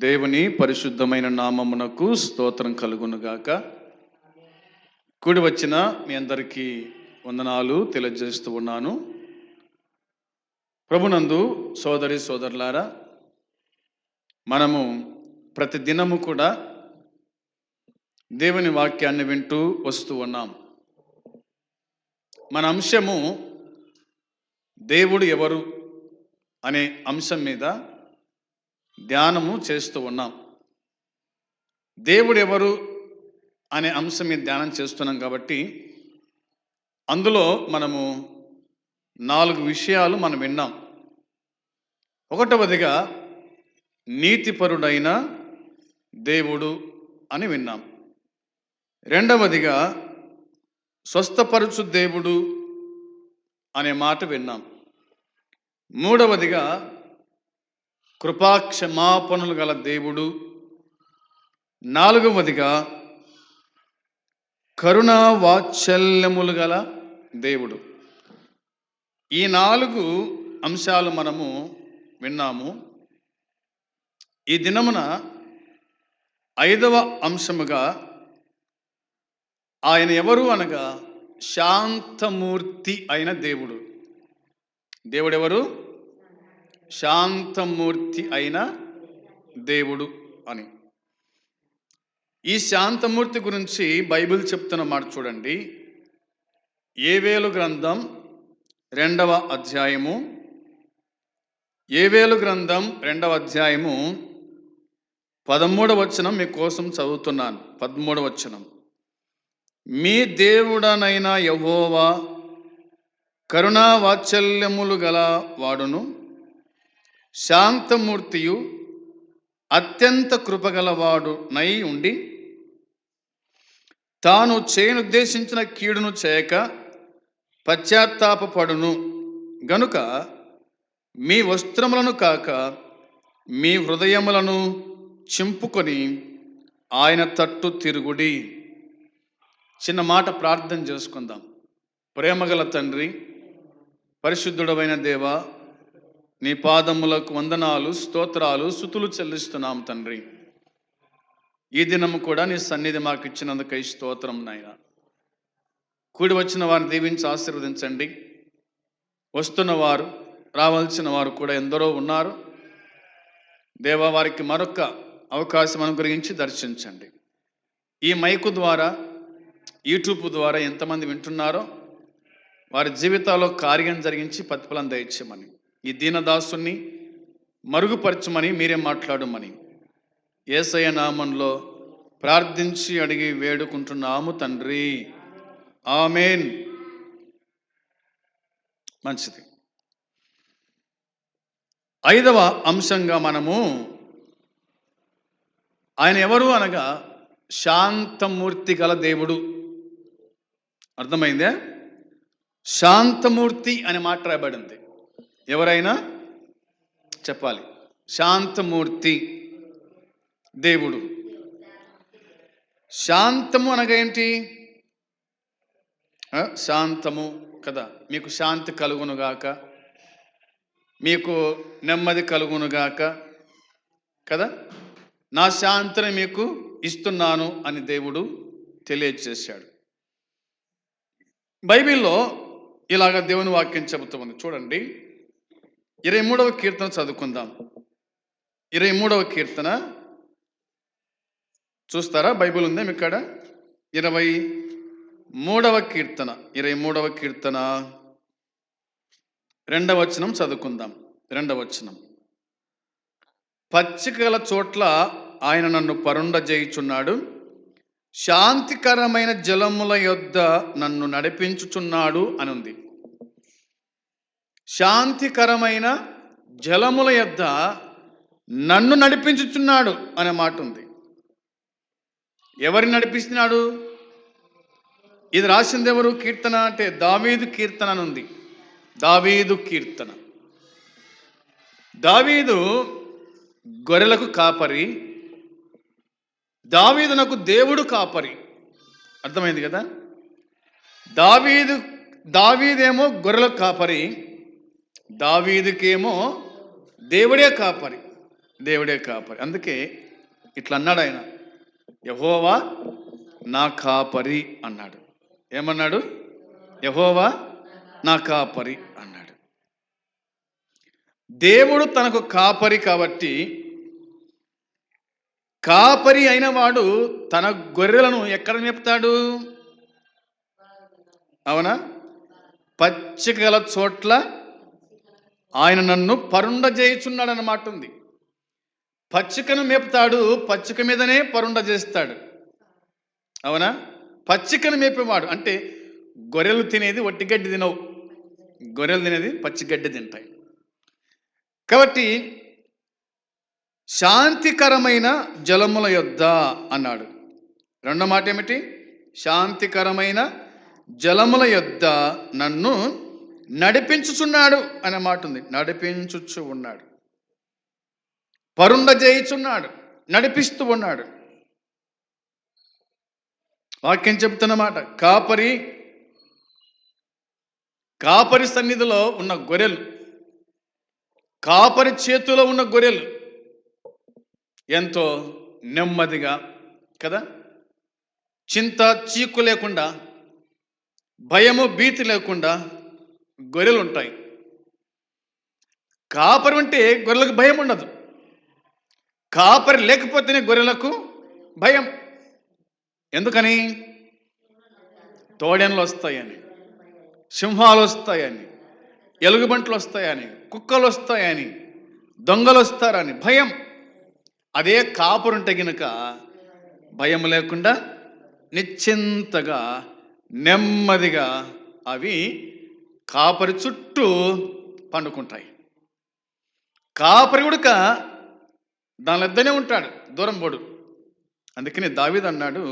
దేవుని పరిశుద్ధమైన నామమునకు స్తోత్రం కలుగునుగాక. కూడి వచ్చిన మీ అందరికీ వందనాలు తెలియజేస్తూ ఉన్నాను. ప్రభునందు సోదరి సోదరులారా, మనము ప్రతి దినము కూడా దేవుని వాక్యాన్ని వింటూ వస్తూ ఉన్నాం. మన అంశము దేవుడు ఎవరు అనే అంశం మీద ధ్యానము చేస్తూ ఉన్నాం. దేవుడు ఎవరు అనే అంశం మీద ధ్యానం చేస్తున్నాం కాబట్టి అందులో మనము 4 విషయాలు మనం విన్నాం. ఒకటవదిగా నీతిపరుడైన దేవుడు అని విన్నాం. రెండవదిగా స్వస్థపరచు దేవుడు అనే మాట విన్నాం. మూడవదిగా కృపాక్షమాపణలు గల దేవుడు. నాలుగవదిగా కరుణా వాత్సల్యములు గల దేవుడు. ఈ 4 అంశాలు మనము విన్నాము. ఈ దినమున 5వ అంశముగా ఆయన ఎవరు అనగా శాంతమూర్తి అయిన దేవుడు. దేవుడెవరు? శాంతమూర్తి అయిన దేవుడు అని. ఈ శాంతమూర్తి గురించి బైబిల్ చెప్తున్న మాట చూడండి. యోవేలు గ్రంథం 2వ అధ్యాయము. యోవేలు గ్రంథం 2వ అధ్యాయము 13వ వచనం మీకోసం చదువుతున్నాను. 13వ వచనం. మీ దేవుడనైన యెహోవా కరుణా వాత్సల్యములు గల వాడును, శాంతమూర్తియు అత్యంత కృపగలవాడు నై ఉండి తాను చేయనుద్దేశించిన కీడును చేయక పశ్చాత్తాపపడును గనుక మీ వస్త్రములను కాక మీ హృదయములను చింపుకొని ఆయన తట్టు తిరుగుడి. చిన్న మాట ప్రార్థన చేసుకుందాం. ప్రేమగల తండ్రి, పరిశుద్ధుడమైన దేవా, నీ పాదములకు వందనాలు, స్తోత్రాలు, స్తుతులు చెల్లిస్తున్నాం తండ్రి. ఈ దినము కూడా నీ సన్నిధి మాకు ఇచ్చినందుకై స్తోత్రం నాయన. కూడి వచ్చిన వారిని దీవించి ఆశీర్వదించండి. వస్తున్న వారు, రావాల్సిన వారు కూడా ఎందరో ఉన్నారు. దేవా, వారికి మరొక అవకాశం అనుగ్రహించి దర్శించండి. ఈ మైకు ద్వారా, యూట్యూబ్ ద్వారా ఎంతమంది వింటున్నారో వారి జీవితాల్లో కార్యం జరిగించి ప్రతిఫలం దయచేయమని, ఈ దీనదాసుని మరుగుపరచమని, మీరే మాట్లాడమని యేసయ్య నామంలో ప్రార్థించి అడిగి వేడుకుంటున్నాము తండ్రి. ఆమేన్. మంచిది. 5వ అంశంగా మనము ఆయన ఎవరు అనగా శాంతమూర్తి గల దేవుడు. అర్థమైందే? శాంతమూర్తి అని మాట రాయబడింది. ఎవరైనా చెప్పాలి. శాంతమూర్తి దేవుడు. శాంతము అనగా ఏంటి? శాంతము కదా. మీకు శాంతి కలుగునుగాక, మీకు నెమ్మది కలుగునుగాక కదా. నా శాంతిని మీకు ఇస్తున్నాను అని దేవుడు తెలియజేశాడు. బైబిల్లో ఇలాగ దేవుని వాక్యం చెబుతూ ఉంది. చూడండి, 23వ కీర్తన చదువుకుందాం. 23వ కీర్తన చూస్తారా? బైబిల్ ఉందా మీకు ఇక్కడ? 23వ కీర్తన 23వ కీర్తన 2వ వచనం చదువుకుందాం. 2వ వచనం. పచ్చికల చోట్ల ఆయన నన్ను పరుండజేయుచున్నాడు, శాంతికరమైన జలముల యొద్ద నన్ను నడిపించుచున్నాడు అని ఉంది. శాంతికరమైన జలముల యొద్ద నన్ను నడిపించుచున్నాడు అనే మాట ఉంది. ఎవరిని నడిపిస్తున్నాడు? ఇది రాసింది ఎవరు? కీర్తన అంటే దావీదు కీర్తన అని ఉంది. దావీదు కీర్తన. దావీదు గొర్రెలకు కాపరి, దావీదునకు దేవుడు కాపరి. అర్థమైంది కదా. దావీదేమో గొర్రెలకు కాపరి, దావీదుకేమో దేవుడే కాపరి. దేవుడే కాపరి. అందుకే ఇట్లా అన్నాడు ఆయన, యెహోవా నా కాపరి అన్నాడు. ఏమన్నాడు? యెహోవా నా కాపరి అన్నాడు. దేవుడు తనకు కాపరి కాబట్టి, కాపరి అయిన వాడు తన గొర్రెలను ఎక్కడ మేపుతాడు? అవునా? పచ్చిక గల చోట్ల ఆయన నన్ను పరుండజేయుచున్నాడు అన్నమాట ఉంది. పచ్చికను మేపుతాడు, పచ్చిక మీదనే పరుండ చేస్తాడు. అవునా? పచ్చికను మేపేవాడు అంటే గొర్రెలు తినేది వట్టిగడ్డి తినవు, గొర్రెలు తినేది పచ్చిగడ్డి తింటాయి. కాబట్టి శాంతికరమైన జలముల యొద్ద అన్నాడు. రెండో మాట ఏమిటి? శాంతికరమైన జలముల యొద్ద నన్ను నడిపించుచున్నాడు అనే మాట ఉంది. నడిపించుచు ఉన్నాడు, పరుండ చేయుచున్నాడు, నడిపిస్తూ ఉన్నాడు. వాక్యం చెబుతున్నమాట, కాపరి సన్నిధిలో ఉన్న గొర్రెలు, కాపరి చేతిలో ఉన్న గొర్రెలు ఎంతో నెమ్మదిగా కదా, చింత చీకు లేకుండా, భయము భీతి లేకుండా గొర్రెలు ఉంటాయి. కాపరి ఉంటే గొర్రెలకు భయం ఉండదు, కాపరి లేకపోతేనే గొర్రెలకు భయం. ఎందుకని? తోడెన్లు వస్తాయని, సింహాలు వస్తాయని, ఎలుగుబంట్లు వస్తాయని, కుక్కలు వస్తాయని, దొంగలు వస్తారని భయం. అదే కాపరుంటే గనుక భయం లేకుండా నిశ్చింతగా నెమ్మదిగా అవి కాపరి చుట్టూ పండుకుంటాయి. కాపరి ఉడక దాని ఇద్దనే ఉంటాడు, దూరం పోడు. అందుకని దావీదు అన్నాడు,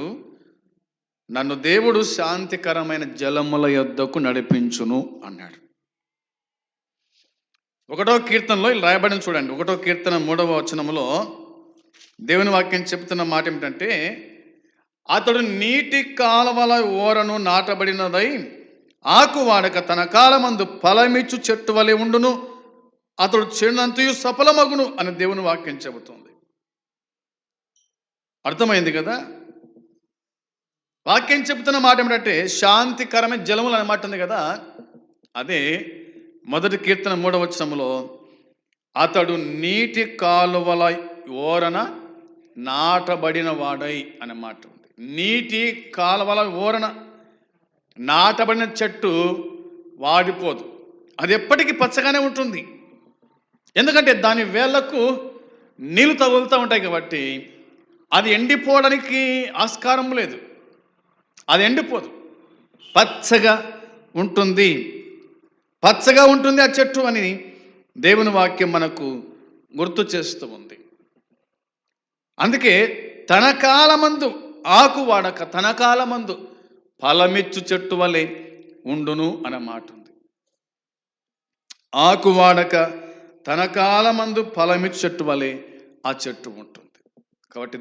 నన్ను దేవుడు శాంతికరమైన జలముల యొద్దకు నడిపించును అన్నాడు. 1వ కీర్తనలో ఇలా రాయబడిన చూడండి. 1వ కీర్తన 3వ వచనములో దేవుని వాక్యం చెబుతున్న మాట ఏమిటంటే, అతడు నీటి కాలవల ఓరను నాటబడినదై ఆకు వాడక తన కాలమందు ఫలమిచ్చు చెట్టు వలె ఉండును, అతడు చెడునంతయు సఫలమగును అని దేవుని వాక్యం చెబుతుంది. అర్థమైంది కదా? వాక్యం చెబుతున్న మాట ఏమిటంటే శాంతికరమైన జలములు అనే మాట ఉంది కదా, అదే 1వ కీర్తన 3వ వచనములో అతడు నీటి కాలువల ఓరన నాటబడిన వాడై అనే మాట ఉంది. నీటి కాలువల ఓరన నాటబడిన చెట్టు వాడిపోదు, అది ఎప్పటికీ పచ్చగానే ఉంటుంది. ఎందుకంటే దాని వేళ్లకు నీళ్లు తగులుతూ ఉంటాయి కాబట్టి అది ఎండిపోవడానికి ఆస్కారం లేదు, అది ఎండిపోదు, పచ్చగా ఉంటుంది, పచ్చగా ఉంటుంది ఆ చెట్టు అని దేవుని వాక్యం మనకు గుర్తు చేస్తూ ఉంది. అందుకే తన కాలమందు ఆకు వాడక తన కాలమందు ఫలమిచ్చు చెట్టు వలె ఉండును అనే మాట ఉంది. ఆకు వాడక తన కాలమందు ఫలమిచ్చు చెట్టు వలె ఆ చెట్టు ఉంటుంది. కాబట్టి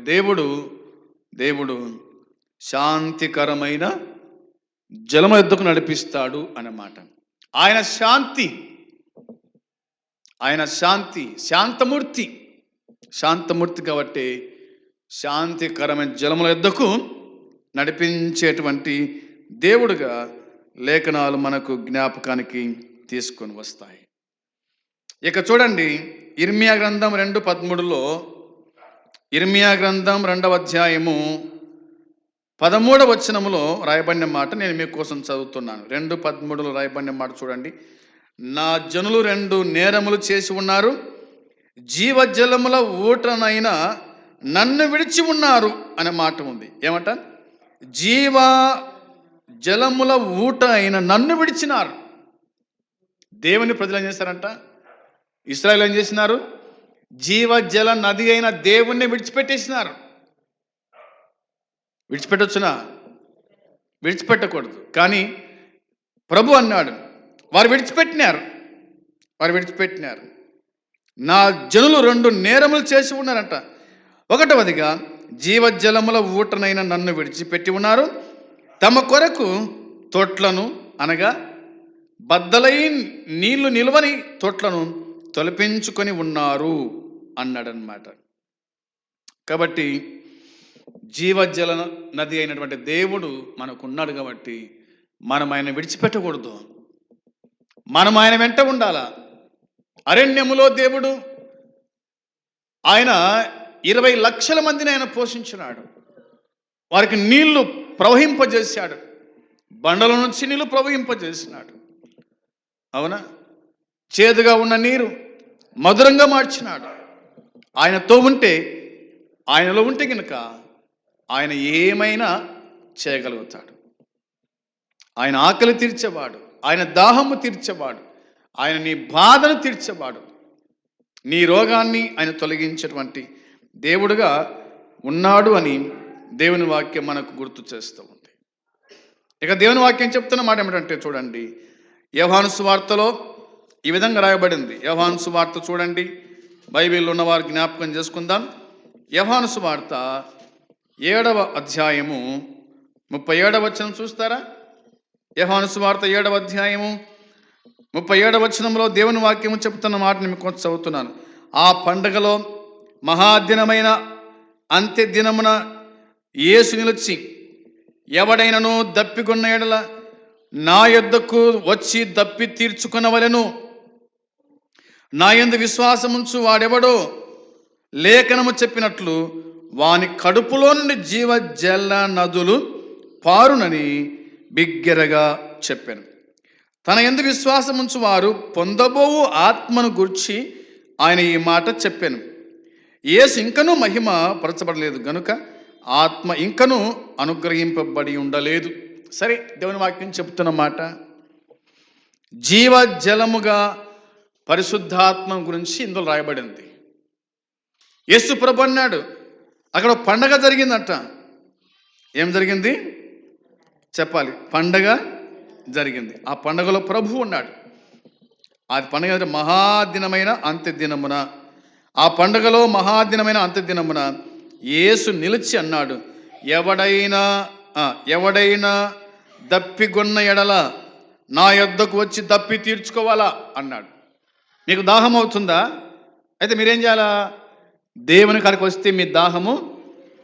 దేవుడు శాంతికరమైన జలము యొద్దకు నడిపిస్తాడు అన్నమాట. ఆయన శాంతి శాంతమూర్తి కాబట్టి శాంతికరమైన జలముల యొద్దకు నడిపించేటువంటి దేవుడుగా లేఖనాలు మనకు జ్ఞాపకానికి తీసుకొని వస్తాయి. ఇక చూడండి, ఇర్మియా గ్రంథం 2:13లో, ఇర్మియా గ్రంథం 2వ అధ్యాయము 13వ వచనములో రాయబడిన మాట నేను మీకోసం చదువుతున్నాను. 2:13లో రాయబడిన మాట చూడండి. నా జనులు 2 నేరములు చేసి ఉన్నారు, జీవజలముల ఊటనైనా నన్ను విడిచి ఉన్నారు అనే మాట ఉంది. ఏమంట? జీవ జలముల ఊట అయిన నన్ను విడిచినారు. దేవుని ప్రజలు ఏం చేశారంట? ఇశ్రాయేలు ఏం చేసినారు? జీవజల నది అయిన దేవుణ్ణి విడిచిపెట్టేసినారు. విడిచిపెట్టొచ్చునా? విడిచిపెట్టకూడదు. కానీ ప్రభు అన్నాడు, వారు విడిచిపెట్టినారు. నా జనులు 2 నేరములు చేసి ఉన్నారంట. 1వదిగా జీవజలముల ఊటనైన నన్ను విడిచిపెట్టి ఉన్నారు, తమ కొరకు తొట్లను అనగా బద్దలై నీళ్లు నిలువని తొట్లను తొలపించుకొని ఉన్నారు. అన్నాడనమాట. కాబట్టి జీవజల నది అయినటువంటి దేవుడు మనకున్నాడు కాబట్టి మనం ఆయన విడిచిపెట్టకూడదు. మనం ఆయన వెంట ఉండాలా. అరణ్యములో దేవుడు ఆయన 20 లక్షల మందిని ఆయన పోషించినాడు. వారికి నీళ్లు ప్రవహింపజేశాడు. బండల నుంచి నీళ్లు ప్రవహింపజేసినాడు. అవునా? చేదుగా ఉన్న నీరు మధురంగా మార్చినాడు. ఆయనతో ఉంటే, ఆయనలో ఉంటే కనుక ఆయన ఏమైనా చేయగలుగుతాడు. ఆయన ఆకలి తీర్చేవాడు, ఆయన దాహము తీర్చేవాడు, ఆయన నీ బాధను తీర్చేవాడు, నీ రోగాన్ని ఆయన తొలగించేటువంటి దేవుడుగా ఉన్నాడు అని దేవుని వాక్యం మనకు గుర్తు చేస్తూ ఉంది. ఇక దేవుని వాక్యం చెప్తున్న మాట ఏమిటంటే చూడండి, యోహాను సువార్తలో ఈ విధంగా రాయబడింది. యోహాను సువార్త చూడండి, బైబిల్లో ఉన్నవారు జ్ఞాపకం చేసుకుందాం. యోహాను సువార్త 7వ అధ్యాయము 37వ వచనం చూస్తారా? యోహాను సువార్త 7వ అధ్యాయము 37వ వచనంలో దేవుని వాక్యము చెప్తున్న మాటని మీకు కొంచెం చదువుతున్నాను. ఆ పండగలో మహాదినమైన అంత్య దినమున యేసు నిలిచి, ఎవడైనను దప్పికొన్న ఎడల నా యొద్దకు వచ్చి దప్పి తీర్చుకొనవలెను. నా యందు విశ్వాసముంచు వాడెవడో లేఖనము చెప్పినట్లు వాని కడుపులో నుండి జీవజల నదులు పారునని బిగ్గరగా చెప్పాను. తన యందు విశ్వాసముంచు వారు పొందబోవు ఆత్మను గూర్చి ఆయన ఈ మాట చెప్పాను. యేసు ఇంకనూ మహిమ పరచబడలేదు గనుక ఆత్మ ఇంకనూ అనుగ్రహింపబడి ఉండలేదు. సరే, దేవుని వాక్యం చెప్తున్న మాట జీవజలముగా పరిశుద్ధాత్మ గురించి ఇందులో రాయబడింది. యేసు ప్రభు అన్నాడు, అక్కడ పండగ జరిగిందట. ఏం జరిగింది చెప్పాలి? పండగ జరిగింది. ఆ పండగలో ప్రభు ఉన్నాడు. ఆ పండగ మహాదినమైన అంత్యదినమున, ఆ పండగలో మహాదినమైన అంత్యదినమున యేసు నిలిచి అన్నాడు, ఎవడైనా దప్పిగొన్న ఎడల నా యొద్దకు వచ్చి దప్పి తీర్చుకోవాలా అన్నాడు. మీకు దాహం అవుతుందా? అయితే మీరేం చేయాలా? దేవుని కాడికి వస్తే మీ దాహము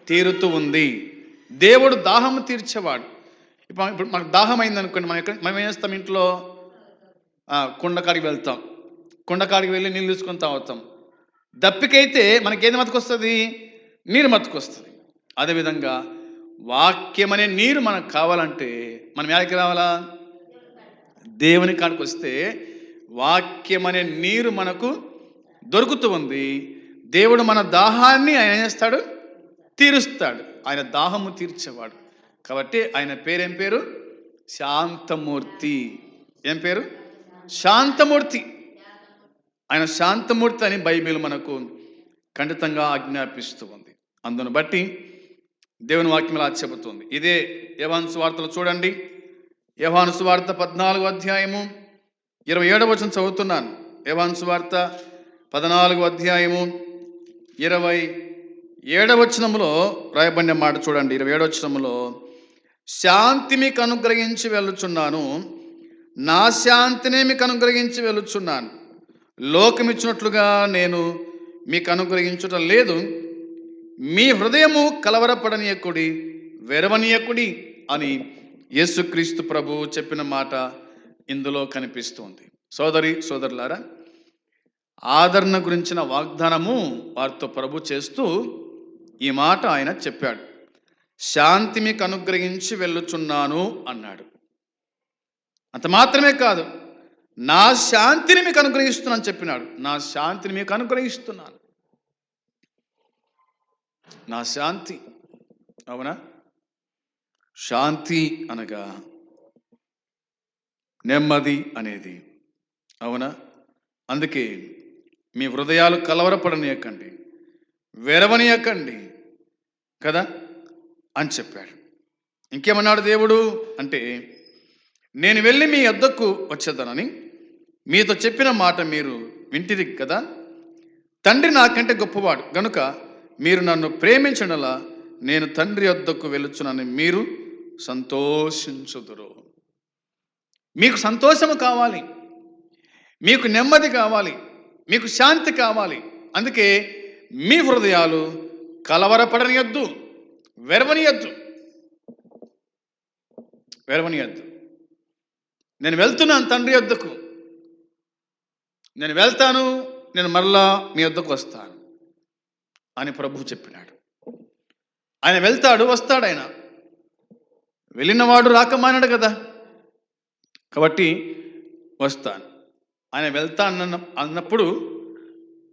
తీరుతూ ఉంది. దేవుడు దాహము తీర్చేవాడు. ఇప్పుడు మనకు దాహం అయింది అనుకోండి, మనం ఏం చేస్తాం? ఇంట్లో కుండకాడికి వెళ్తాం, కుండకాడికి వెళ్ళి నీళ్ళు తీసుకొని తాగుతాం. దప్పికైతే మనకేది మతుకొస్తుంది? నీరు మతుకొస్తుంది. అదేవిధంగా వాక్యం అనే నీరు మనకు కావాలంటే మనం ఎక్కడికి రావాలా? దేవుని కాడికి వస్తే వాక్యం అనే నీరు మనకు దొరుకుతూ ఉంది. దేవుడు మన దాహాన్ని ఆయన చేస్తాడు, తీరుస్తాడు. ఆయన దాహము తీర్చేవాడు. కాబట్టి ఆయన పేరేం పేరు? శాంతమూర్తి. ఏం పేరు? శాంతమూర్తి. ఆయన శాంతమూర్తి అని బైబిల్ మనకు ఖండితంగా ఆజ్ఞాపిస్తూ ఉంది. అందును బట్టి దేవుని వాక్యం ఇలా చెబుతుంది. ఇదే యోహాను సువార్తలో చూడండి, యోహాను సువార్త 14వ అధ్యాయము 27వ వచనం చదువుతున్నాను. యోహాను సువార్త 14వ అధ్యాయము 27వ వచనములో రాయబడిన మాట చూడండి. 27వ వచనములో, శాంతి మీకు అనుగ్రహించి వెళ్ళుచున్నాను, నా శాంతినే మీకు అనుగ్రహించి వెళ్ళుచున్నాను. లోకమిచ్చినట్లుగా నేను మీకు అనుగ్రహించటం లేదు. మీ హృదయము కలవరపడనీయకుడి, వెరవనీయకుడి అని యేసుక్రీస్తు ప్రభు చెప్పిన మాట ఇందులో కనిపిస్తుంది. సోదరులారా, ఆదరణ గురించిన వాగ్దానము వారితో ప్రభు చేస్తూ ఈ మాట ఆయన చెప్పాడు. శాంతి మీకు అనుగ్రహించి వెళ్ళుచున్నాను అన్నాడు. అంత మాత్రమే కాదు, నా శాంతిని మీకు అనుగ్రహిస్తున్నాను చెప్పినాడు. నా శాంతిని మీకు అనుగ్రహిస్తున్నాను. నా శాంతి. అవునా? శాంతి అనగా నెమ్మది అనేది. అవునా? అందుకే మీ హృదయాలు కలవరపడనీయకండి, వెరవనీయకండి కదా అని చెప్పాడు. ఇంకేమన్నాడు దేవుడు అంటే, నేను వెళ్ళి మీ వద్దకు వచ్చేదనని మీతో చెప్పిన మాట మీరు వింటిరి కదా. తండ్రి నాకంటే గొప్పవాడు గనుక మీరు నన్ను ప్రేమించడలా నేను తండ్రి వద్దకు వెళ్ళుచునని మీరు సంతోషించుదురు. మీకు సంతోషము కావాలి, మీకు నెమ్మది కావాలి, మీకు శాంతి కావాలి. అందుకే మీ హృదయాలు కలవరపడనియద్దు, వెరవనియద్దు. నేను వెళ్తున్నాను తండ్రి యొద్దకు, నేను వెళ్తాను, నేను మరలా మీ యొద్దకు వస్తాను అని ప్రభువు చెప్పినాడు. ఆయన వెళ్తాడు, వస్తాడు. ఆయన వెళ్ళినవాడు రాకమానాడు కదా, కాబట్టి వస్తాను. ఆయన వెళ్తాను అన్నప్పుడు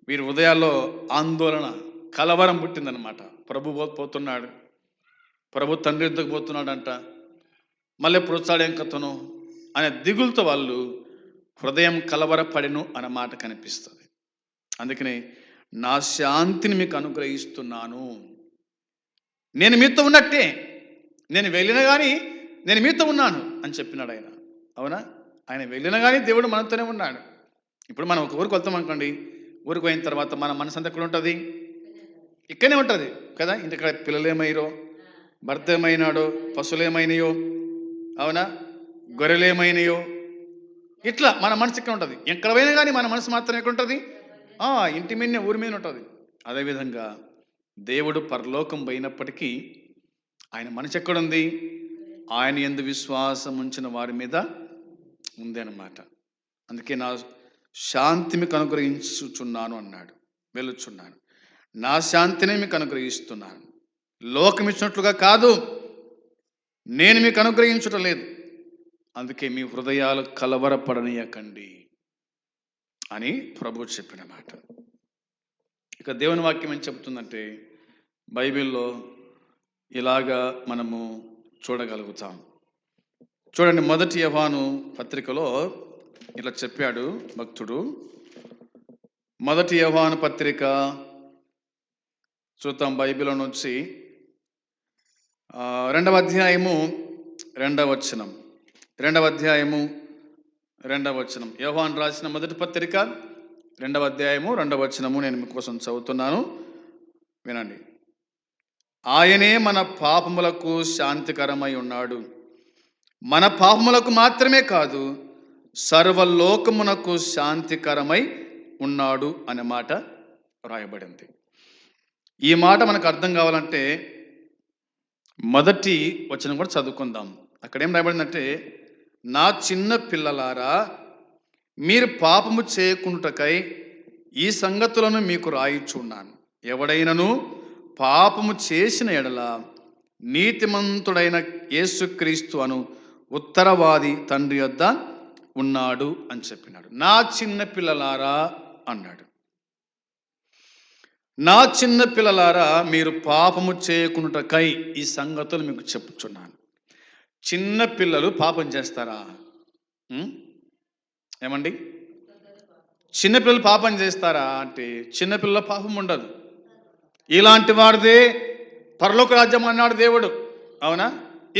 వీరి హృదయాల్లో ఆందోళన, కలవరం పుట్టిందనమాట. ప్రభు పోతున్నాడు, ప్రభు తండ్రి యొద్దకు పోతున్నాడంట, మళ్ళీ ఎప్పుడు వచ్చాడేం కథను అనే దిగులతో వాళ్ళు హృదయం కలవరపడెను అన్న మాట కనిపిస్తుంది. అందుకని నా శాంతిని మీకు అనుగ్రహిస్తున్నాను, నేను మీతో ఉన్నట్టే, నేను వెళ్ళినా కానీ నేను మీతో ఉన్నాను అని చెప్పినాడు ఆయన. అవునా? ఆయన వెళ్ళినా కానీ దేవుడు మనతోనే ఉన్నాడు. ఇప్పుడు మనం ఒక ఊరికి వెళ్తాం అనుకోండి, ఊరికి పోయిన తర్వాత మన మనసు అంతా ఎక్కడ ఉంటుంది? ఇక్కడనే ఉంటుంది కదా. ఇంటికాడ పిల్లలు ఏమయ్యారో, భర్త ఏమైనాడో, పశువులు ఏమైనాయో, అవునా, గొర్రెలు ఏమైనాయో, ఇట్లా మన మనసు ఇక్కడ ఉంటుంది. ఎక్కడ పోయినా కానీ మన మనసు మాత్రం ఎక్కడ ఉంటుంది? ఇంటి మీదనే, ఊరి మీద ఉంటుంది. అదేవిధంగా దేవుడు పరలోకం పోయినప్పటికీ ఆయన మనసు ఎక్కడుంది? ఆయన యందు విశ్వాసం ఉంచిన వారి మీద ఉంది అన్నమాట. అందుకే నా శాంతి మీకు అనుగ్రహించుచున్నాను అన్నాడు. వెళ్ళుచున్నాను, నా శాంతినే మీకు అనుగ్రహిస్తున్నాను, లోకం ఇచ్చినట్లుగా కాదు, నేను మీకు అనుగ్రహించటం లేదు. అందుకే మీ హృదయాలు కలవరపడనీయకండి అని ప్రభువు చెప్పిన మాట. ఇక దేవుని వాక్యం ఏం చెబుతుందంటే, బైబిల్లో ఇలాగా మనము చూడగలుగుతాం. చూడండి, 1 యోహాను పత్రికలో ఇలా చెప్పాడు భక్తుడు. 1 యోహాను పత్రిక చూద్దాం, బైబిల్ నుంచి 2వ అధ్యాయము 2వ వచనం. 2వ అధ్యాయము 2వ వచనం. యోహాను రాసిన మొదటి పత్రిక 2వ అధ్యాయము 2వ వచనము నేను మీకోసం చదువుతున్నాను, వినండి. ఆయనే మన పాపములకు శాంతికరమై ఉన్నాడు, మన పాపములకు మాత్రమే కాదు, సర్వలోకమునకు శాంతికరమై ఉన్నాడు అనే మాట రాయబడింది. ఈ మాట మనకు అర్థం కావాలంటే మొదటి వచనం కూడా చదువుకుందాం. అక్కడ ఏం రాయబడిందంటే, నా చిన్న పిల్లలారా, మీరు పాపము చేయకుండాటకై ఈ సంగతులను మీకు రాయిచున్నాను. ఎవడైనను పాపము చేసిన ఎడల నీతిమంతుడైన యేసుక్రీస్తు అను ఉత్తరవాది తండ్రి యొద్ద ఉన్నాడు అని చెప్పినాడు. నా చిన్న పిల్లలారా అన్నాడు. నా చిన్న పిల్లలారా, మీరు పాపము చేయకుండాటకై ఈ సంగతులు మీకు చెప్పుచున్నాను. చిన్న పిల్లలు పాపం చేస్తారా? ఏమండి, చిన్నపిల్లలు పాపం చేస్తారా అంటే, చిన్నపిల్లల పాపం ఉండదు. ఇలాంటి వాడిదే పరలోక రాజ్యం అన్నాడు దేవుడు. అవునా?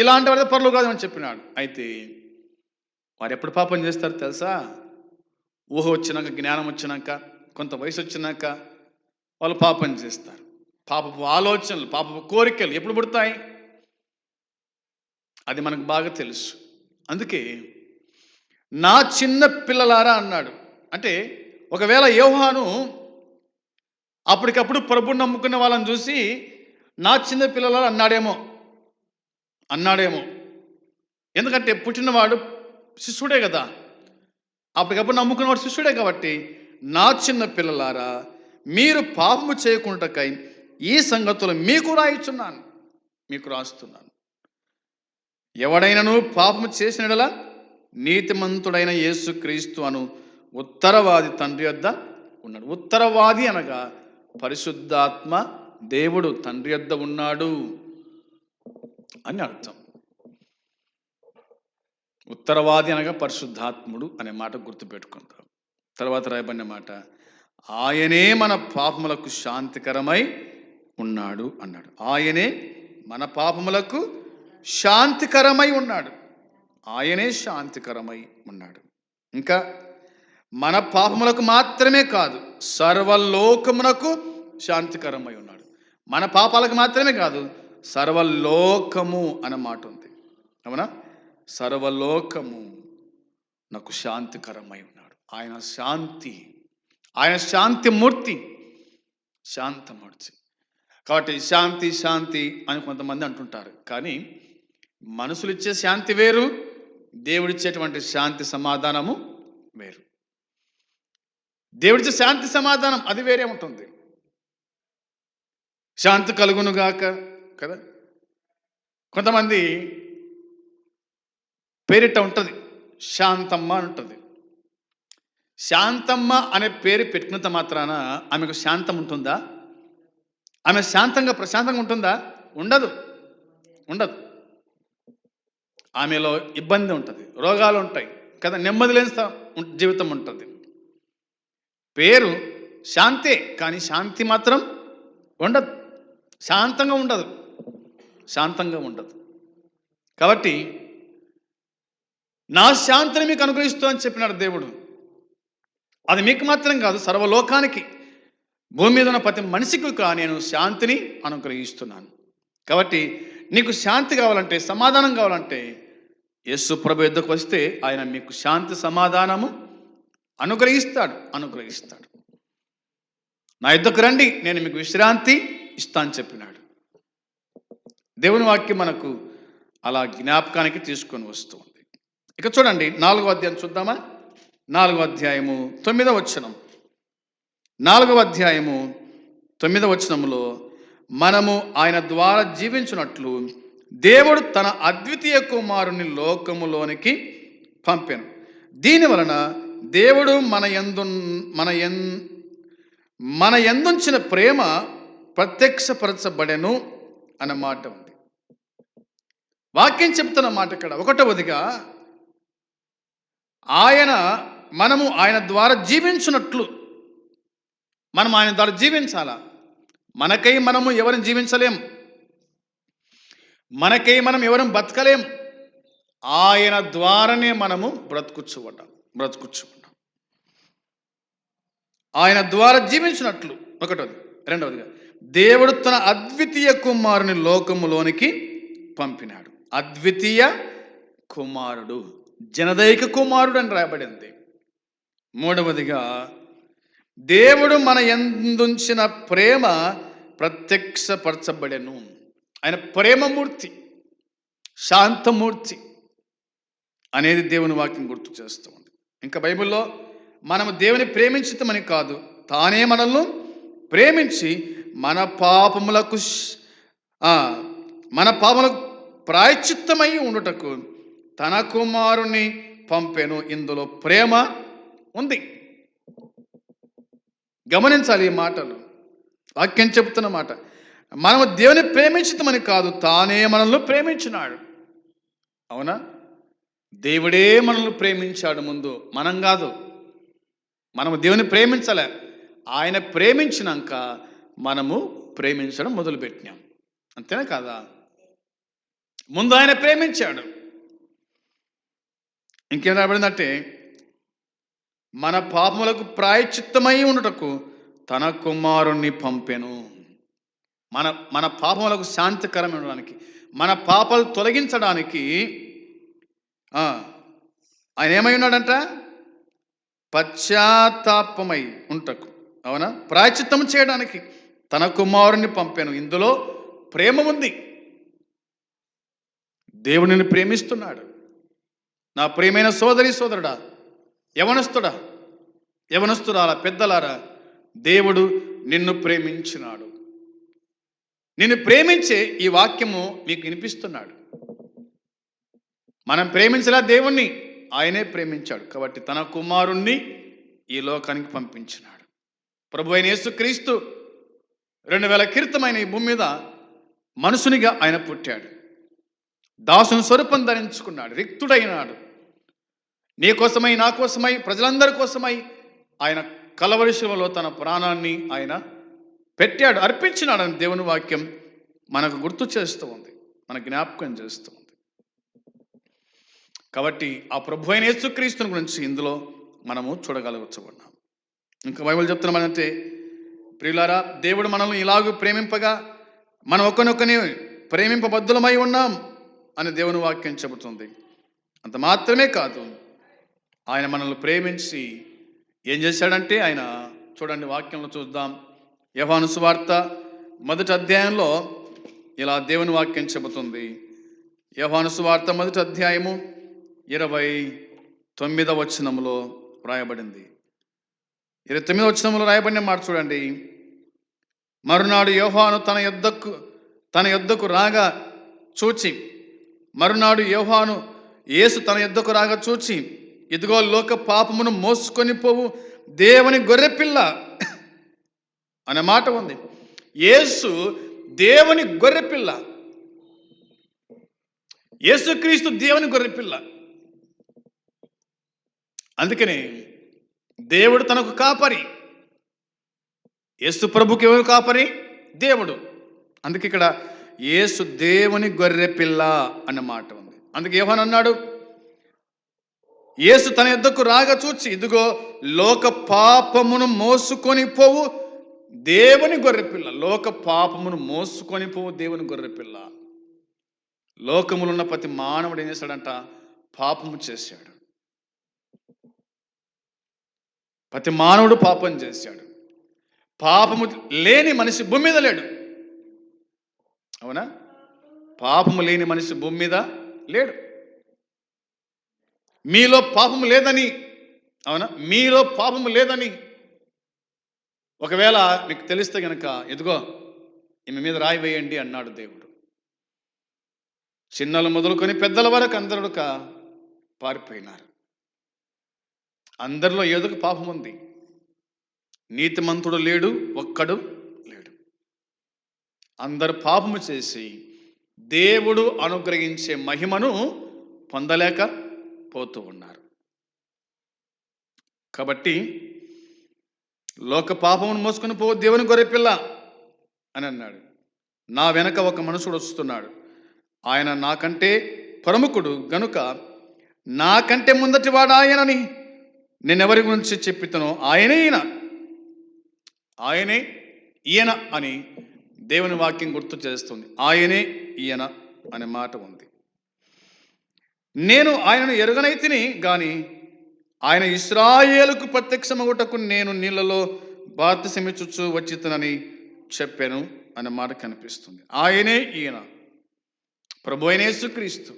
ఇలాంటి వాడిదే పరలోక రాజ్యం అని చెప్పినాడు. అయితే వారు ఎప్పుడు పాపం చేస్తారు తెలుసా? ఊహ వచ్చినాక, జ్ఞానం వచ్చినాక, కొంత వయసు వచ్చినాక వాళ్ళు పాపం చేస్తారు. పాపపు ఆలోచనలు, పాపపు కోరికలు ఎప్పుడు పుడతాయి? అది మనకు బాగా తెలుసు. అందుకే నా చిన్న పిల్లలారా అన్నాడు. అంటే ఒకవేళ యోహాను అప్పటికప్పుడు ప్రభుని నమ్ముకున్న వాళ్ళని చూసి నా చిన్న పిల్లలారా అన్నాడేమో. ఎందుకంటే పుట్టినవాడు శిష్యుడే కదా, అప్పటికప్పుడు నమ్ముకున్నవాడు శిష్యుడే. కాబట్టి నా చిన్న పిల్లలారా, మీరు పాపము చేయకుండాటకై ఈ సంగతులు మీకు రాయిచున్నాను, మీకు రాస్తున్నాను. ఎవడైనను పాపము చేసిన యెడల నీతిమంతుడైన యేసుక్రీస్తు అను ఉత్తరవాది తండ్రి యొద్ద ఉన్నాడు. ఉత్తరవాది అనగా పరిశుద్ధాత్మ దేవుడు తండ్రి యొద్ద ఉన్నాడు అని అర్థం. ఉత్తరవాది అనగా పరిశుద్ధాత్ముడు అనే మాట గుర్తుపెట్టుకుంటాం. తర్వాత రాయబడిన మాట, ఆయనే మన పాపములకు శాంతికరమై ఉన్నాడు అన్నాడు. ఆయనే మన పాపములకు శాంతికరమై ఉన్నాడు. ఆయనే శాంతికరమై ఉన్నాడు. ఇంకా మన పాపములకు మాత్రమే కాదు, సర్వలోకమునకు శాంతికరమై ఉన్నాడు. మన పాపాలకు మాత్రమే కాదు, సర్వలోకము అనే మాట ఉంది. అవునా? సర్వలోకము నాకు శాంతికరమై ఉన్నాడు. ఆయన శాంతి, ఆయన శాంతి మూర్తి. శాంతమూర్తి. కాబట్టి శాంతి శాంతి అని కొంతమంది అంటుంటారు. కానీ మనుషులు ఇచ్చే శాంతి వేరు, దేవుడిచ్చేటువంటి శాంతి సమాధానము వేరు. దేవుడిచ్చే శాంతి సమాధానం అది వేరే ఉంటుంది. శాంతి కలుగునుగాక కదా. కొంతమంది పేరిట ఉంటుంది, శాంతమ్మ అని ఉంటుంది. శాంతమ్మ అనే పేరు పెట్టినంత మాత్రాన ఆమెకు శాంతం ఉంటుందా? ఆమె ప్రశాంతంగా ఉంటుందా? ఉండదు, ఉండదు. ఆమెలో ఇబ్బంది ఉంటుంది, రోగాలు ఉంటాయి కదా, నెమ్మది లేని జీవితం ఉంటుంది. పేరు శాంతే, కానీ శాంతి మాత్రం ఉండదు, శాంతంగా ఉండదు, శాంతంగా ఉండదు. కాబట్టి నా శాంతిని మీకు అనుగ్రహిస్తూ అని చెప్పినాడు దేవుడు. అది మీకు మాత్రం కాదు, సర్వలోకానికి, భూమి మీద ఉన్న ప్రతి మనిషికి నేను శాంతిని అనుగ్రహిస్తున్నాను. కాబట్టి నీకు శాంతి కావాలంటే, సమాధానం కావాలంటే యేసు ప్రభు యొద్దకు వస్తే ఆయన మీకు శాంతి సమాధానము అనుగ్రహిస్తాడు. నా యొద్దకు రండి, నేను మీకు విశ్రాంతి ఇస్తా అని చెప్పినాడు. దేవుని వాక్యం మనకు అలా జ్ఞాపకానికి తీసుకొని వస్తుంది. ఇక చూడండి, 4వ అధ్యాయం చూద్దామా? 4వ అధ్యాయము 9వ వచనం. 4వ అధ్యాయము 9వ వచనంలో మనము ఆయన ద్వారా జీవించున్నట్లు దేవుడు తన అద్వితీయ కుమారుని లోకములోనికి పంపెను. దీని వలన దేవుడు మన యందుంచిన ప్రేమ ప్రత్యక్షపరచబడెను అన్నమాట ఉంది. వాక్యం చెప్తున్న మాట ఇక్కడ 1వదిగా మనము ఆయన ద్వారా జీవించున్నట్లు, మనం ఆయన ద్వారా జీవించాలా. మనకై మనము ఎవరిని జీవించలేం, మనకై మనం ఎవరిని బతకలేం. ఆయన ద్వారానే మనము బ్రతుకుచ్చుకుంటాం. ఆయన ద్వారా జీవించినట్లు 1వది. 2వదిగా దేవుడు తన అద్వితీయ కుమారుని లోకములోనికి పంపినాడు. అద్వితీయ కుమారుడు, జనదైక కుమారుడు అని రాయబడింది. 3వదిగా దేవుడు మన యందుంచిన ప్రేమ ప్రత్యక్షపరచబడెను. ఆయన ప్రేమమూర్తి, శాంతమూర్తి అనేది దేవుని వాక్యం గుర్తు చేస్తూ ఉంది. ఇంకా బైబిల్లో మనము దేవుని ప్రేమించుతామని కాదు, తానే మనల్ని ప్రేమించి మన పాపములకు ప్రాయశ్చిత్తమై ఉండుటకు తన కుమారుని పంపెను. ఇందులో ప్రేమ ఉంది. గమనించాలి ఈ మాటలు, వాక్యం చెప్తున్న మాట. మనము దేవుని ప్రేమించుతామని కాదు, తానే మనల్ని ప్రేమించినాడు. అవునా? దేవుడే మనల్ని ప్రేమించాడు ముందు, మనం కాదు. మనము దేవుని ప్రేమించలే, ఆయన ప్రేమించినాక మనము ప్రేమించడం మొదలుపెట్టినాం. అంతేనా కాదా? ముందు ఆయన ప్రేమించాడు. ఇంకేం రాబడిందంటే, మన పాపములకు ప్రాయశ్చిత్తమై ఉండుటకు తన కుమారుణ్ణి పంపెను. మన పాపములకు శాంతికరమైన ఉండడానికి, మన పాపాలు తొలగించడానికి ఆయన ఏమై ఉన్నాడంట? పశ్చాత్తాపమై ఉంటకు, అవునా, ప్రాయశ్చిత్తం చేయడానికి తన కుమారుని పంపాను. ఇందులో ప్రేమ ఉంది. దేవుడిని ప్రేమిస్తున్నాడు. నా ప్రియమైన సోదరి సోదరుడా, యవనస్తురాలా, పెద్దలారా, దేవుడు నిన్ను ప్రేమించినాడు. నిన్ను ప్రేమించే ఈ వాక్యము మీకు వినిపిస్తున్నాడు. మనం ప్రేమించలా దేవుణ్ణి, ఆయనే ప్రేమించాడు. కాబట్టి తన కుమారుణ్ణి ఈ లోకానికి పంపించినాడు. ప్రభు అయిన యేసుక్రీస్తు 2000 క్రితమైన ఈ భూమి మీద మనుషునిగా ఆయన పుట్టాడు. దాసుని స్వరూపం ధరించుకున్నాడు, రిక్తుడైనాడు. నీ కోసమై, నా కోసమై, ప్రజలందరి కోసమై ఆయన కలవరి శిలువలో తన ప్రాణాన్ని ఆయన పెట్టాడు, అర్పించినాడని దేవుని వాక్యం మనకు గుర్తు చేస్తూ ఉంది, మన జ్ఞాపకం చేస్తూ ఉంది. కాబట్టి ఆ ప్రభు అయిన యేసుక్రీస్తుని గురించి ఇందులో మనము చూడగలుగుతున్నాం. ఇంకా బైబిల్ చెప్తున్నామంటే, ప్రియులారా, దేవుడు మనల్ని ఇలాగూ ప్రేమింపగా మనం ఒకరినొకరిని ప్రేమింపబద్ధులమై ఉన్నాం అని దేవుని వాక్యం చెబుతుంది. అంత మాత్రమే కాదు, ఆయన మనల్ని ప్రేమించి ఏం చేశాడంటే, ఆయన చూడండి, వాక్యంలో చూద్దాం, యోహాను సువార్త 1వ అధ్యాయంలో ఇలా దేవుని వాక్యం చెబుతుంది. యోహాను సువార్త 1వ అధ్యాయము 29వ వచనములో రాయబడింది. 29వ వచనంలో రాయబడిన మాట చూడండి. మరునాడు యోహాను తన యొద్దకు రాగా చూచి యేసు తన యొద్దకు రాగా చూచి, ఇదిగో లోక పాపమును మోసుకొని పోవు దేవుని గొర్రెపిల్ల అనే మాట ఉంది. యేసు దేవుని గొర్రెపిల్ల, యేసుక్రీస్తు దేవుని గొర్రెపిల్ల. అందుకని దేవుడు తనకు కాపరి. యేసు ప్రభుకి ఎవరు కాపరి? దేవుడు. అందుకే ఇక్కడ యేసు దేవుని గొర్రెపిల్ల అన్న మాట ఉంది. అందుకే యోహాను అన్నాడు, యేసు తన యొద్దకు రాగా చూచి, ఇదిగో లోక పాపమును మోసుకొని పోవు దేవుని గొర్రెపిల్ల. లోక పాపమును మోసుకొని పోవు దేవుని గొర్రెపిల్ల. లోకములో ఉన్న ప్రతి మానవుడు ఏం చేశాడంట? పాపము చేశాడు. ప్రతి మానవుడు పాపం చేశాడు. పాపము లేని మనిషి భూమి మీద లేడు. అవునా? పాపము లేని మనిషి భూమి మీద లేడు. మీలో పాపము లేదని, అవునా, మీలో పాపము లేదని ఒకవేళ మీకు తెలిస్తే గనక, ఇదిగో ఈమె మీద రాయి వేయండి అన్నాడు దేవుడు. చిన్నలు మొదలుకొని పెద్దల వరకు అందరూ పారిపోయినారు. అందరిలో ఏదో ఒక పాపం ఉంది. నీతిమంతుడు లేడు, ఒక్కడు లేడు. అందరు పాపము చేసి దేవుడు అనుగ్రహించే మహిమను పొందలేకపోతూ ఉన్నారు. కాబట్టి లోక పాపమును మోసుకొని పో దేవుని గొర్రెపిల్ల అని అన్నాడు. నా వెనక ఒక మనుషుడు వస్తున్నాడు, ఆయన నాకంటే ప్రముఖుడు గనుక నాకంటే ముందటి వాడు ఆయనని నేనెవరి గురించి చెప్పితనో ఆయనే ఈయన అని దేవుని వాక్యం గుర్తు చేస్తుంది. ఆయనే ఈయన అనే మాట ఉంది. నేను ఆయనను ఎరుగనైతిని గాని ఆయన ఇశ్రాయేలుకు ప్రత్యక్షమగుటకు నేను నీళ్ళలో బాప్తిసమిచ్చుచు వచ్చితనని చెప్పాను అనే మాట కనిపిస్తుంది. ఆయనే ఈయన, ప్రభు అయిన యేసుక్రీస్తు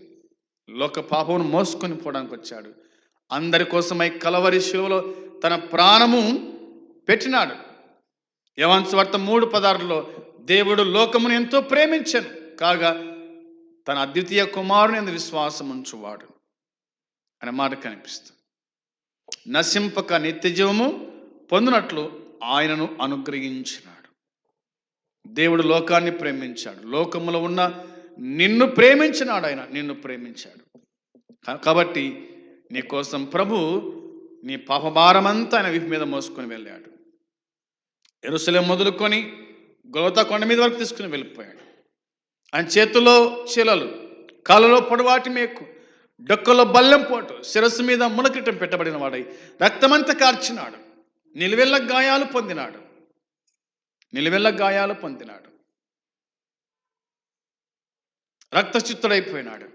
లోక పాపమును మోసుకొని పోవడానికి వచ్చాడు. అందరి కోసమై కలవరి శిలువలో తన ప్రాణము పెట్టినాడు. యోహాను సువార్త 3:16 దేవుడు లోకమును ఎంతో ప్రేమించెను కాగా తన అద్వితీయ కుమారుని యందు విశ్వాసం ఉంచువాడు అనే మాట కనిపిస్తుంది. నశింపక నిత్య జీవము పొందినట్లు ఆయనను అనుగ్రహించినాడు. దేవుడు లోకాన్ని ప్రేమించాడు. లోకములో ఉన్న నిన్ను ప్రేమించినాడు. ఆయన నిన్ను ప్రేమించాడు. కాబట్టి నీ కోసం ప్రభు నీ పాపభారమంతా ఆయన వీపు మీద మోసుకొని వెళ్ళాడు. యెరూషలేము మొదలుకొని గొలగొతా కొండ మీద వరకు తీసుకుని వెళ్ళిపోయాడు. ఆయన చేతుల్లో చీలలు, కాళ్ళలో పొడవాటి మేకు, డొక్కలో బల్లెం పోటు, శిరస్సు మీద మునకిటం పెట్టబడిన వాడై రక్తమంతా కార్చినాడు. నిలువెల్ల గాయాలు పొందినాడు. రక్తచిత్తుడైపోయినాడు.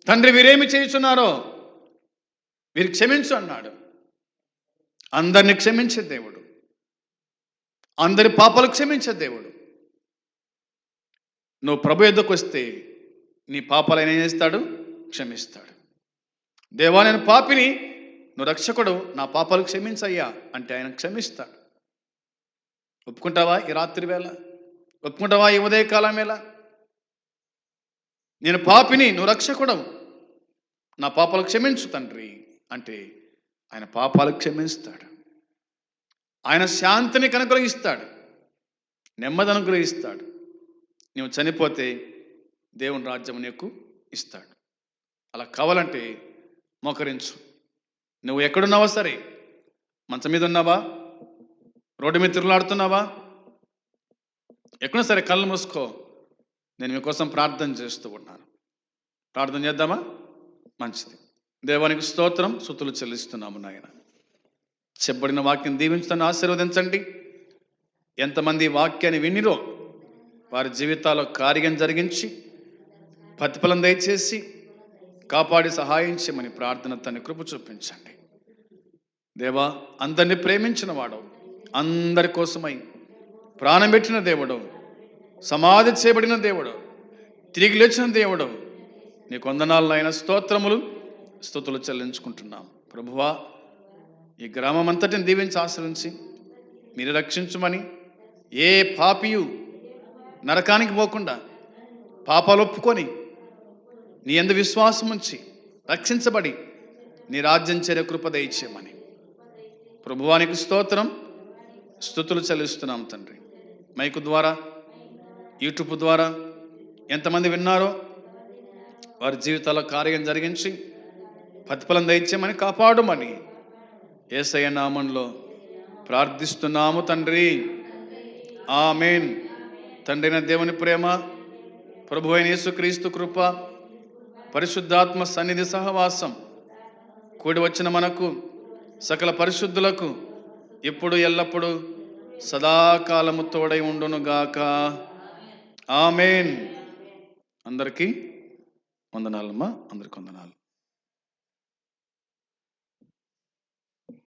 తండ్రి వీరేమి చేయుచున్నారో వీరికి క్షమించు అన్నాడు. అందరిని క్షమించే దేవుడు, అందరి పాపాలు క్షమించే దేవుడు. నువ్వు ప్రభు యొద్దకు వస్తే నీ పాపాలు ఆయన ఏం చేస్తాడు? క్షమిస్తాడు. దేవా నేను పాపిని, నువ్వు రక్షకుడు, నా పాపాలు క్షమించయ్యా అంటే ఆయన క్షమిస్తాడు. ఒప్పుకుంటావా ఈ రాత్రి వేళ? ఒప్పుకుంటావా ఈ ఉదయకాలం వేళ? నేను పాపిని, నువ్వు రక్షకుడవు, నా పాపాలు క్షమించు తండ్రి అంటే ఆయన పాపాలు క్షమిస్తాడు. ఆయన శాంతిని అనుగ్రహిస్తాడు, నెమ్మది అనుగ్రహిస్తాడు. నువ్వు చనిపోతే దేవుని రాజ్యం నీకు ఇస్తాడు. అలా కావాలంటే మోకరించు. నువ్వు ఎక్కడున్నావా సరే, మంచం మీద ఉన్నావా, రోడ్డు మీద తిరుగులాడుతున్నావా, ఎక్కడో సరే కళ్ళు మూసుకో. నేను మీకోసం ప్రార్థన చేస్తూ ఉన్నాను. ప్రార్థన చేద్దామా? మంచిది. దేవానికి స్తోత్రం, స్తుతులు చెల్లిస్తున్నాము నాయన. చెప్పబడిన వాక్యం దీవించుతాను, ఆశీర్వదించండి. ఎంతమంది వాక్యాన్ని వినిరో వారి జీవితాల్లో కార్యం జరిగించి ప్రతిఫలం దయచేసి కాపాడి సహాయం చేయమని ప్రార్థన తన కృప చూపించండి. దేవా, అందరిని ప్రేమించిన వాడవు, అందరి కోసమై ప్రాణం పెట్టిన దేవుడు, సమాధి చేయబడిన దేవుడు, తిరిగి లేచిన దేవుడు, నీకు వందనాలైన స్తోత్రములు స్తుతులు చెల్లించుకుంటున్నాం. ప్రభువా, ఈ గ్రామం అంతటిని దీవించి ఆశ్రయించి మీరు రక్షించమని, ఏ పాపియు నరకానికి పోకుండా పాపాలు ఒప్పుకొని నీ యందు విశ్వాసం ఉంచి రక్షించబడి నీ రాజ్యం చేరే కృప దయచేయమని ప్రభువానికి స్తోత్రం స్తుతులు చెల్లిస్తున్నాం తండ్రి. మైకు ద్వారా, యూట్యూబ్ ద్వారా ఎంతమంది విన్నారో వారి జీవితాల్లో కార్యం జరిగించి ప్రతిఫలం దయచేయమని, కాపాడమని యేసయ్య నామంలో ప్రార్థిస్తున్నాము తండ్రి. ఆమేన్. తండ్రైన దేవుని ప్రేమ, ప్రభు అయిన యేసుక్రీస్తు కృప, పరిశుద్ధాత్మ సన్నిధి సహవాసం కూడి వచ్చిన మనకు సకల పరిశుద్ధులకు ఇప్పుడు ఎల్లప్పుడూ సదాకాలము తోడై ఉండునుగాక. ఆమేన్. అందరికీ వందనాలమ్మా, అందరికి వందనాలు.